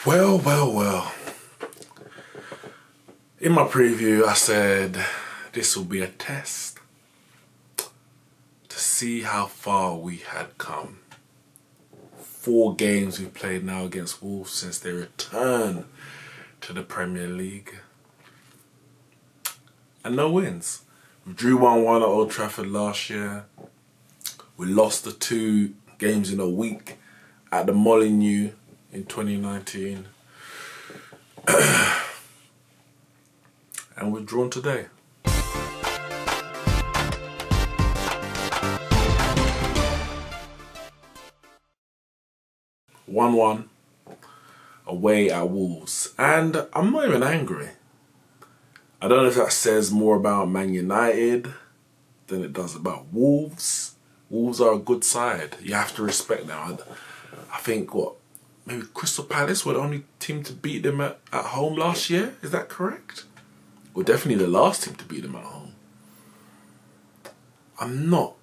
Well. In my preview, I said this will be a test to see how far we had come. 4 games we've played now against Wolves since their return to the Premier League. And no wins. We drew 1-1 at Old Trafford last year. We lost the 2 games in a week at the Molineux in 2019. And we're drawn today. One away at Wolves. And I'm not even angry. I don't know if that says more about Man United than it does about Wolves. Wolves are a good side. You have to respect them. I think, maybe Crystal Palace were the only team to beat them at home last year? Is that correct? Well, definitely the last team to beat them at home. I'm not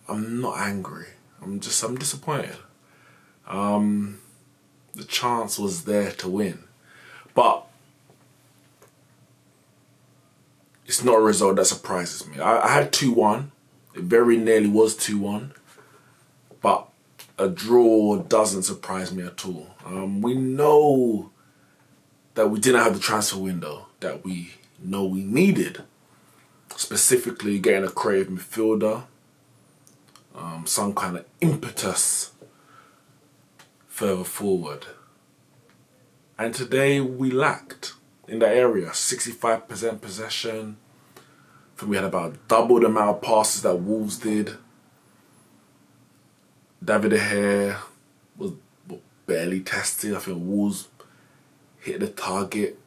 angry. I'm disappointed. The chance was there to win. But it's not a result that surprises me. I had 2-1. It very nearly was 2-1. But a draw doesn't surprise me at all. We know that we didn't have the transfer window that we know we needed. Specifically getting a creative midfielder. Some kind of impetus further forward. And today we lacked in that area. 65% possession. I think we had about double the amount of passes that Wolves did. David De Gea was barely tested. I think Wolves hit the target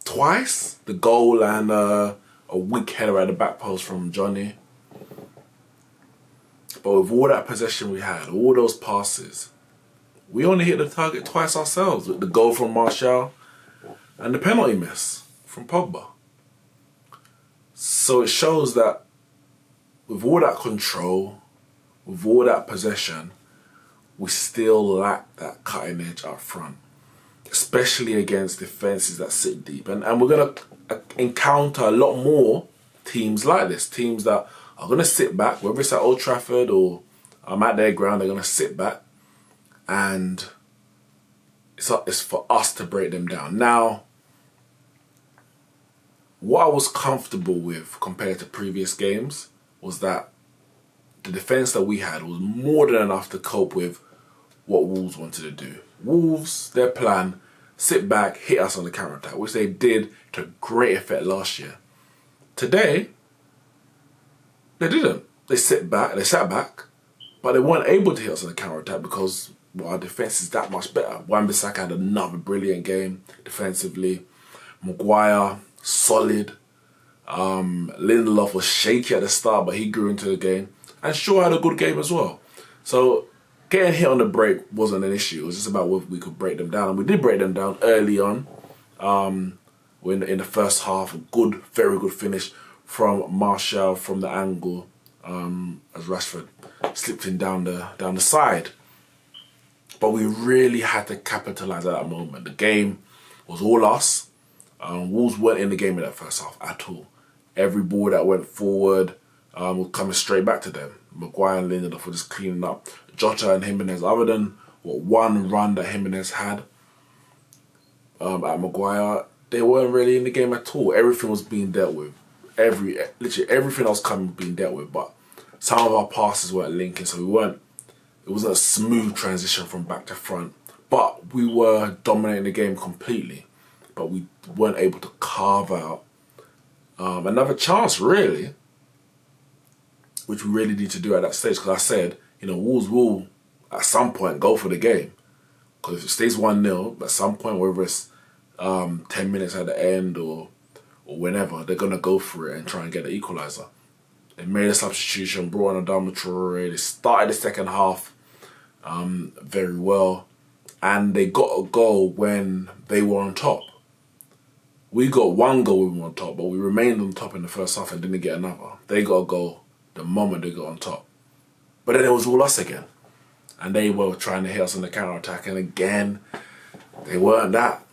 twice. The goal and a weak header at the back post from Johnny. But with all that possession we had, all those passes, we only hit the target twice ourselves, with the goal from Martial and the penalty miss from Pogba. So it shows that with all that control, with all that possession, we still lack that cutting edge up front, especially against defences that sit deep. And we're going to encounter a lot more teams like this, teams that are going to sit back, whether it's at Old Trafford or at their ground, they're going to sit back, and it's for us to break them down. Now, what I was comfortable with compared to previous games was that the defence that we had was more than enough to cope with what Wolves wanted to do. Wolves, their plan, sit back, hit us on the counter-attack, which they did to great effect last year. Today, they didn't. They sat back, but they weren't able to hit us on the counter-attack because our defence is that much better. Wan-Bissaka had another brilliant game defensively. Maguire, solid. Lindelof was shaky at the start, but he grew into the game. And Shaw had a good game as well. So getting hit on the break wasn't an issue. It was just about whether we could break them down. And we did break them down early on. In the first half, very good finish from Martial from the angle as Rashford slipped in down the side. But we really had to capitalise at that moment. The game was all us. Wolves weren't in the game in that first half at all. Every ball that went forward was coming straight back to them. Maguire and Lindelof were just cleaning up. Jota and Jimenez, other than one run that Jimenez had at Maguire, they weren't really in the game at all. Everything was being dealt with. Literally everything else coming being dealt with, but some of our passes weren't linking, so it wasn't a smooth transition from back to front. But we were dominating the game completely. But we weren't able to carve out another chance, really, which we really need to do at that stage. Because I said, Wolves will at some point go for the game. Because if it stays 1-0, at some point, whether it's 10 minutes at the end or whenever, they're going to go for it and try and get the equaliser. They made a substitution, brought on Adama Traore. They started the second half very well. And they got a goal when they were on top. We got one goal when we were on top, but we remained on top in the first half and didn't get another. They got a goal the moment they got on top. But then it was all us again. And they were trying to hit us on the counter-attack. And again, They weren't that.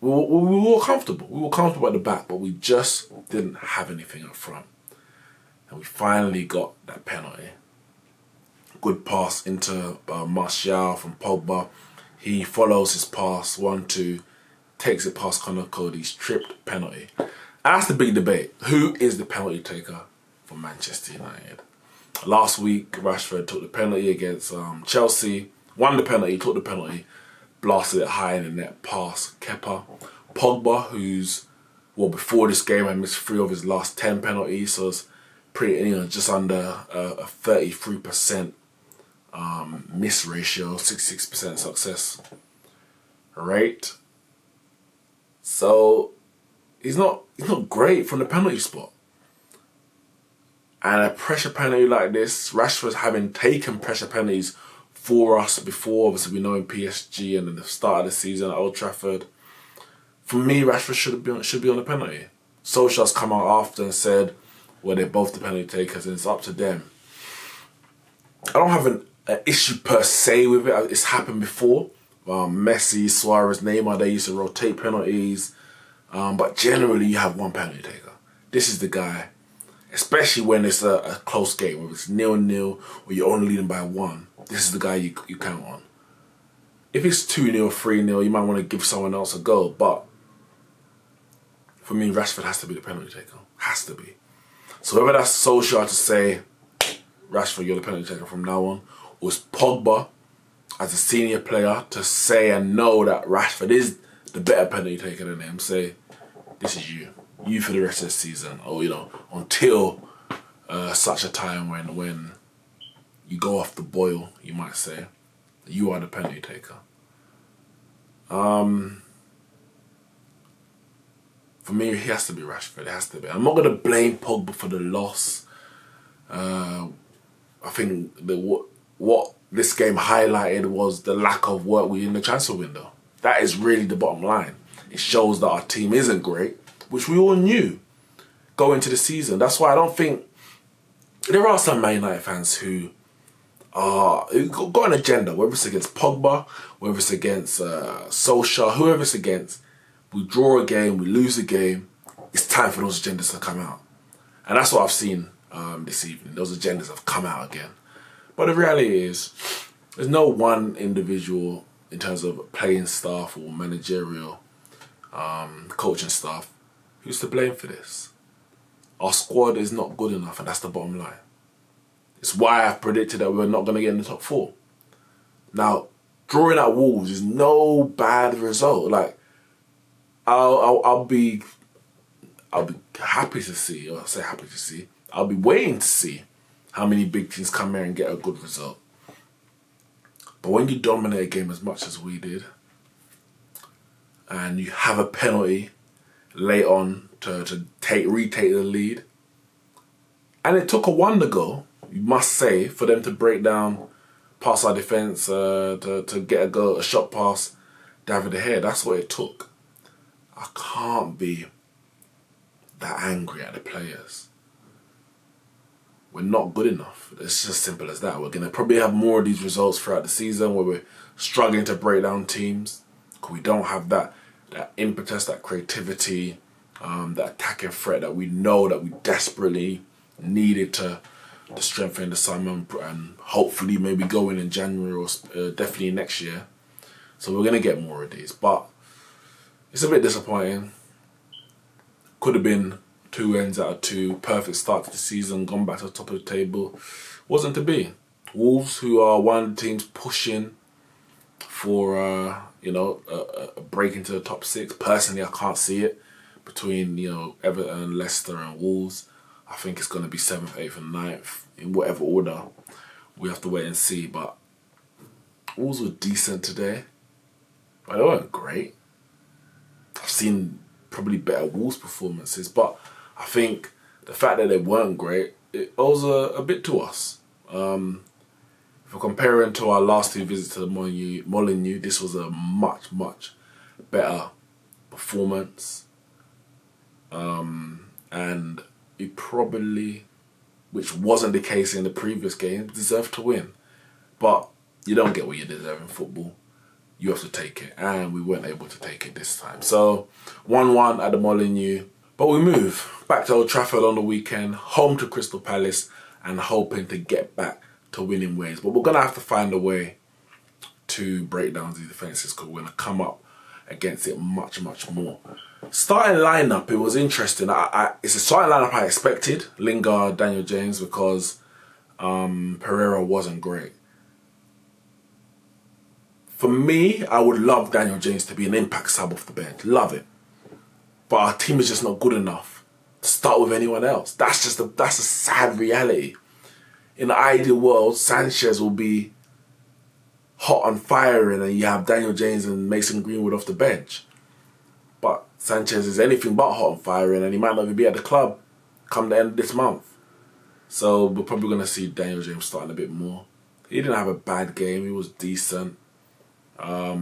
We were comfortable. We were comfortable at the back, but we just didn't have anything up front. And we finally got that penalty. Good pass into Martial from Pogba. He follows his pass, 1-2, takes it past Connor Cody's tripped penalty. And that's the big debate. Who is the penalty taker for Manchester United? Last week, Rashford took the penalty against Chelsea, won the penalty, took the penalty, blasted it high in the net past Kepa. Pogba, who's, well, before this game, had missed 3 of his last 10 penalties, so it's pretty, just under a 33% miss ratio, 66% success rate. So he's not great from the penalty spot. And a pressure penalty like this, Rashford's having taken pressure penalties for us before. Obviously, we know in PSG and at the start of the season at Old Trafford. For me, Rashford should be on the penalty. Solskjaer's come out after and said, well, they're both the penalty takers and it's up to them. I don't have an issue per se with it. It's happened before. Messi, Suarez, Neymar, they used to rotate penalties. But generally, you have one penalty taker. This is the guy, especially when it's a close game, whether it's 0-0 or you're only leading by 1. This is the guy you count on. If it's 2-0, 3-0, you might want to give someone else a go. But for me, Rashford has to be the penalty taker. Has to be. So whether that's Solskjaer to say, Rashford, you're the penalty taker from now on, or it's Pogba as a senior player to say and know that Rashford is the better penalty taker than him, say, this is you. You for the rest of the season. Or, until such a time when you go off the boil, you might say. You are the penalty taker. For me, he has to be Rashford. It has to be. I'm not going to blame Pogba for the loss. I think what this game highlighted was the lack of work within the transfer window. That is really the bottom line. It shows that our team isn't great, which we all knew going into the season. That's why I don't think... There are some Man United fans who got an agenda, whether it's against Pogba, whether it's against Solskjaer, whoever it's against. We draw a game, we lose a game, it's time for those agendas to come out. And that's what I've seen this evening. Those agendas have come out again. But the reality is, there's no one individual in terms of playing staff or managerial coaching staff who's to blame for this. Our squad is not good enough, and that's the bottom line. It's why I've predicted that we're not going to get in the top 4. Now, drawing at Wolves is no bad result. Like, I'll be happy to see, or I say happy to see, I'll be waiting to see how many big teams come here and get a good result. But when you dominate a game as much as we did, and you have a penalty late on to retake the lead, and it took a wonder goal, you must say, for them to break down past our defence, to get a goal, a shot past David De Gea. That's what it took. I can't be that angry at the players. We're not good enough. It's just simple as that. We're going to probably have more of these results throughout the season where we're struggling to break down teams. We don't have that impetus, that creativity, that attacking threat that we know that we desperately needed to strengthen the summer and hopefully maybe go in January or definitely next year. So we're going to get more of these. But it's a bit disappointing. Could have been 2 ends out of 2. Perfect start to the season. Gone back to the top of the table. Wasn't to be. Wolves, who are one of the teams pushing for a break into the top 6. Personally, I can't see it between Everton, Leicester, and Wolves. I think it's going to be 7th, 8th, and 9th in whatever order. We have to wait and see. But Wolves were decent today, but they weren't great. I've seen probably better Wolves performances, but I think the fact that they weren't great, it owes a bit to us. If we're comparing to our last 2 visits to the Molineux, this was a much, much better performance. And we probably, which wasn't the case in the previous game, deserved to win. But you don't get what you deserve in football. you have to take it. And we weren't able to take it this time. So 1-1 at the Molineux. But we move back to Old Trafford on the weekend, home to Crystal Palace, and hoping to get back to winning ways. But we're going to have to find a way to break down these defences, because we're going to come up against it much, much more. Starting lineup, it was interesting. It's a starting lineup I expected. Lingard, Daniel James, because Pereira wasn't great. For me, I would love Daniel James to be an impact sub off the bench. Love it. But our team is just not good enough to start with anyone else. That's a sad reality. In the ideal world, Sanchez will be hot on firing and you have Daniel James and Mason Greenwood off the bench. But Sanchez is anything but hot on firing and he might not even be at the club come the end of this month. So we're probably going to see Daniel James starting a bit more. He didn't have a bad game. He was decent. I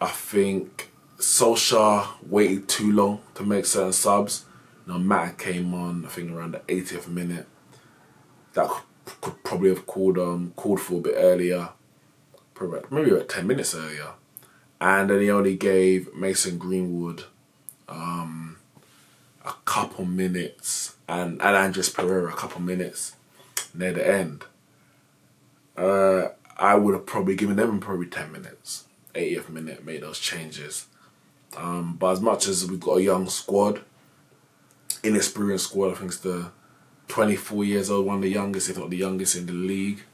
think Solskjaer waited too long to make certain subs. Matt came on, I think, around the 80th minute. That could probably have called for a bit earlier. Maybe about 10 minutes earlier. And then he only gave Mason Greenwood a couple minutes and Andres Pereira a couple minutes near the end. I would have probably given them probably 10 minutes. 80th minute, made those changes. But as much as we've got a young squad, inexperienced squad, I think it's the 24 years old, one of the youngest, if not the youngest in the league.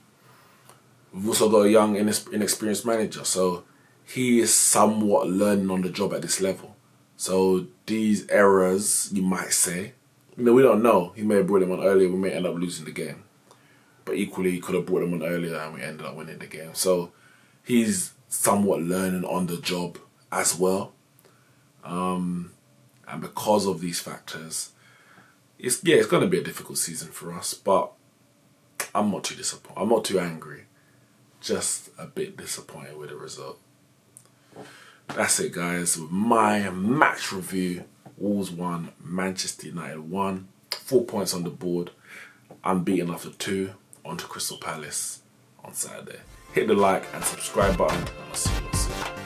We've also got a young, inexperienced manager, so he is somewhat learning on the job at this level. So these errors, you might say, we don't know. He may have brought him on earlier, we may end up losing the game. But equally, he could have brought him on earlier and we ended up winning the game. So he's somewhat learning on the job as well. And because of these factors, it's going to be a difficult season for us. But I'm not too disappointed. I'm not too angry. Just a bit disappointed with the result. That's it, guys. With my match review, Wolves 1, Manchester United 1. 4 points on the board. Unbeaten after 2. On to Crystal Palace on Saturday. Hit the like and subscribe button, and I'll see you all soon.